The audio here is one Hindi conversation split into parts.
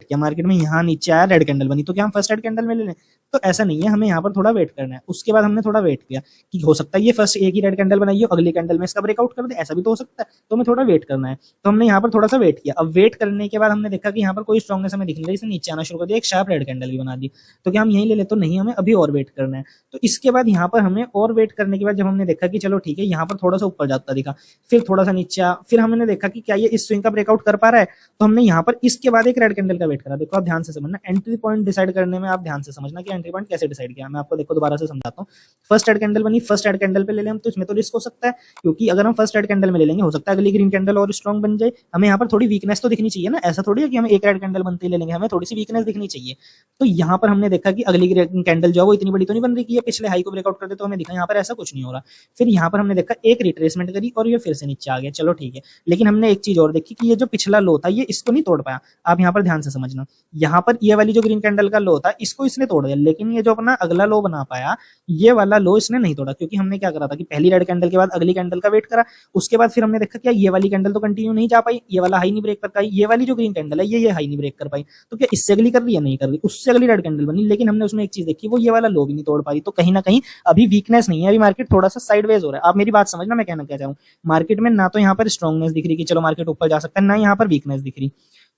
किया मार्केट में, यहाँ नीचे आया, रेड कैंडल बनी, तो क्या हम फर्स्ट रेड कैंडल में ले लें? तो ऐसा नहीं है, हमें यहाँ पर थोड़ा वेट करना है। उसके बाद हमने थोड़ा वेट किया कि हो सकता है ये फर्स्ट एक ही रेड कैंडल बनाई हो, अगली कैंडल में इसका ब्रेकआउट कर दे, ऐसा भी तो हो सकता है, तो हमें थोड़ा वेट करना है। तो हमने यहाँ पर थोड़ा सा वेट किया। अब वेट करने के बाद हमने देखा कि यहाँ पर कोई स्ट्रॉन्गनेस हमें दिख नहीं रही, इसने नीचे आना शुरू कर दिया, एक शार्प रेड कैंडल भी बना दी। तो क्या हम यही ले ले? तो नहीं, हमें अभी और वेट करना है। तो इसके बाद यहाँ पर हमें और वेट करने के बाद जब हमने देखा कि चलो ठीक है, यहाँ पर थोड़ा सा ऊपर जाता दिखा, फिर थोड़ा सा नीचे आया, फिर हमने देखा कि क्या ये इस स्विंग का ब्रेकआउट कर पा रहा है, तो हमने यहाँ पर इसके बाद एक रेड कैंडल का वेट करा। देखो आप ध्यान से समझना, एंट्री पॉइंट डिसाइड करने में आप ध्यान से समझना कि एंट्री पॉइंट कैसे डिसाइड किया। मैं आपको देखो दोबारा से समझाता हूँ। फर्स्ट रेड कैंडल बनी, फर्स्ट रेड कैंडल पे ले लें हम, तो इसमें तो रिस्क हो सकता है, क्योंकि अगर हम फर्स्ट रेड कैंडल में ले लेंगे, हो सकता है अगली ग्रीन कैंडल और स्ट्रॉन्ग बन जाए। हमें यहाँ पर थोड़ी वीकनेस तो दिखनी चाहिए ना, ऐसा थोड़ी है कि हम एक रेड कैंडल बनते ही ले लेंगे, हमें थोड़ी सी वीकनेस दिखनी चाहिए। तो यहाँ पर हमने देखा कि अगली कैंडल जो है वो इतनी बड़ी तो नहीं बन रही कि ये पिछले हाई को ब्रेकआउट कर दे, तो हमें दिखा यहाँ पर ऐसा कुछ नहीं हो रहा। फिर यहाँ पर हमने देखा एक रिट्रेसमेंट करी और ये फिर से नीचे आ गया, चलो ठीक है। लेकिन हमने एक चीज और देखी कि ये जो पिछला लो था ये इसको नहीं तोड़ पाया। आप यहाँ पर ध्यान से समझना, यहाँ पर ये वाली जो ग्रीन कैंडल का लो था इसको इसने तोड़ दिया, लेकिन ये जो अपना अगला लो बना पाया, ये वाला लो इसने नहीं तोड़ा, क्योंकि हमने क्या करा था कि पहली रेड कैंडल के बाद अगली कैंडल का वेट करा। उसके बाद फिर हमने देखा क्या ये वाली कैंडल तो कंटिन्यू नहीं जा पाई, ये वाला हाई नहीं ब्रेक कर पाई, ये वाली जो ग्रीन कैंडल है ये हाई नहीं ब्रेक कर पाई, तो क्या इससे अगली कर रही है? नहीं कर रही। उससे अगली रेड कैंडल बनी, लेकिन हमने उसमें एक चीज देखी, वो ये वाला लो भी नहीं तोड़ पाई। तो कहीं ना कहीं अभी वीकनेस नहीं है, अभी मार्केट थोड़ा सा साइडवेज हो रहा है। आप मेरी बात समझना, मैं कहना क्या चाहूँ, मार्केट में ना तो यहाँ पर स्ट्रॉन्गनेस दिख रही कि चलो मार्केट ऊपर जा सकता है, ना यहाँ पर वीकनेस दिख रही।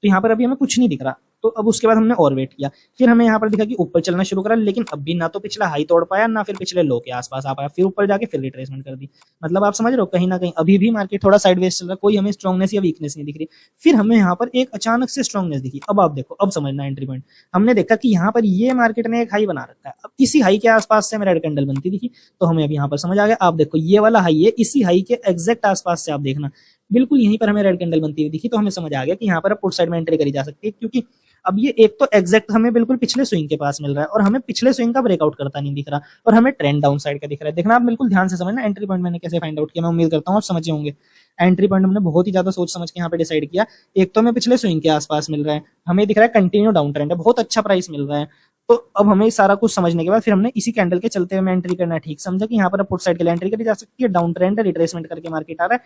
तो यहाँ पर अभी हमें कुछ नहीं दिख रहा। तो अब उसके बाद हमने और वेट किया, फिर हमें यहाँ पर दिखा कि ऊपर चलना शुरू करा, लेकिन अभी ना तो पिछला हाई तोड़ पाया, ना फिर पिछले लो के आसपास आ पाया, फिर ऊपर जाके फिर रिट्रेसमेंट कर दी। मतलब आप समझ रहे हो, कहीं ना कहीं अभी भी मार्केट थोड़ा साइडवेज चल रहा है, कोई हमें स्ट्रॉन्गनेस या वीकनेस नहीं दिख रही। फिर हमें यहाँ पर एक अचानक से स्ट्रॉन्गनेस दिखी। अब आप देखो, अब समझना एंट्री पॉइंट। हमने देखा कि यहाँ पर ये मार्केट ने एक हाई बना रखा है, अब इसी हाई के आसपास से हमें रेड कैंडल बनती दिखी, तो हमें अब यहाँ पर समझ आ गया। आप देखो ये वाला हाई है, इसी हाई के एग्जैक्ट आसपास से आप देखना, बिल्कुल यहीं पर हमें रेड कैंडल बनती हुई दिखी, तो हमें समझ आ गया कि यहाँ पर अब पुट साइड में एंट्री करी जा सकती है, क्योंकि अब ये एक तो एग्जैक्ट हमें बिल्कुल पिछले स्विंग के पास मिल रहा है और हमें पिछले स्विंग का ब्रेकआउट करता नहीं दिख रहा, और हमें ट्रेंड डाउन साइड का दिख रहा है। देखना आप बिल्कुल ध्यान से समझना एंट्री पॉइंट मैंने कैसे फाइंड आउट किया, मैं उम्मीद करता हूँ आप समझे होंगे। एंट्री पॉइंट हमने बहुत ही ज्यादा सोच समझ के यहाँ पे डिसाइड किया। एक तो हमें पिछले स्विंग के आसपास मिल रहा है, हमें दिख रहा है कंटिन्यू डाउन ट्रेंड है, बहुत अच्छा प्राइस मिल रहा है। तो अब हमें सारा कुछ समझने के बाद फिर हमने इसी कैंडल के चलते हुए एंट्री करना ठीक समझा कि यहाँ पर पुट साइड के लिए एंट्री करी जा सकती है, डाउन ट्रेंड है, रिट्रेसमेंट करके मार्केट आ रहा है,